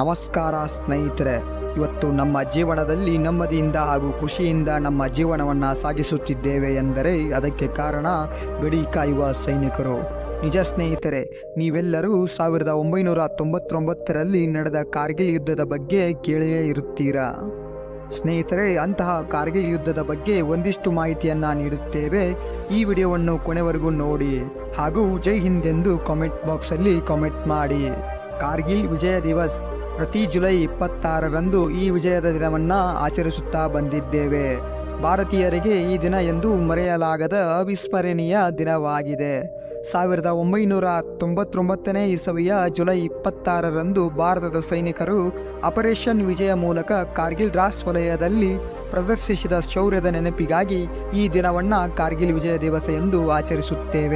ನಮಸ್ಕಾರ ಸ್ನೇಹಿತರೆ. ಇವತ್ತು ನಮ್ಮ ಜೀವನದಲ್ಲಿ ನೆಮ್ಮದಿಯಿಂದ ಹಾಗೂ ಖುಷಿಯಿಂದ ನಮ್ಮ ಜೀವನವನ್ನು ಸಾಗಿಸುತ್ತಿದ್ದೇವೆ ಎಂದರೆ ಅದಕ್ಕೆ ಕಾರಣ ಗಡಿ ಕಾಯುವ ಸೈನಿಕರು. ನಿಜ ಸ್ನೇಹಿತರೆ, ನೀವೆಲ್ಲರೂ 1999ರಲ್ಲಿ ನಡೆದ ಕಾರ್ಗಿಲ್ ಯುದ್ಧದ ಬಗ್ಗೆ ಕೇಳಿಯೇ ಇರುತ್ತೀರಾ. ಸ್ನೇಹಿತರೆ, ಅಂತಹ ಕಾರ್ಗಿಲ್ ಯುದ್ಧದ ಬಗ್ಗೆ ಒಂದಿಷ್ಟು ಮಾಹಿತಿಯನ್ನು ನೀಡುತ್ತೇವೆ. ಈ ವಿಡಿಯೋವನ್ನು ಕೊನೆವರೆಗೂ ನೋಡಿ ಹಾಗೂ ಜೈ ಹಿಂದ್ ಎಂದು ಕಾಮೆಂಟ್ ಬಾಕ್ಸಲ್ಲಿ ಕಾಮೆಂಟ್ ಮಾಡಿ. ಕಾರ್ಗಿಲ್ ವಿಜಯ ದಿವಸ್ ಪ್ರತಿ ಜುಲೈ 26ರಂದು ಈ ವಿಜಯದ ದಿನವನ್ನು ಆಚರಿಸುತ್ತಾ ಬಂದಿದ್ದೇವೆ. ಭಾರತೀಯರಿಗೆ ಈ ದಿನ ಎಂದು ಮರೆಯಲಾಗದ ಅವಿಸ್ಮರಣೀಯ ದಿನವಾಗಿದೆ. 1999ನೇ ಇಸವಿಯ ಜುಲೈ 26ರಂದು ಭಾರತದ ಸೈನಿಕರು ಆಪರೇಷನ್ ವಿಜಯ ಮೂಲಕ ಕಾರ್ಗಿಲ್ ದ್ರಾಸ್ ವಲಯದಲ್ಲಿ ಪ್ರದರ್ಶಿಸಿದ ಶೌರ್ಯದ ನೆನಪಿಗಾಗಿ ಈ ದಿನವನ್ನು ಕಾರ್ಗಿಲ್ ವಿಜಯ ದಿವಸ ಎಂದು ಆಚರಿಸುತ್ತೇವೆ.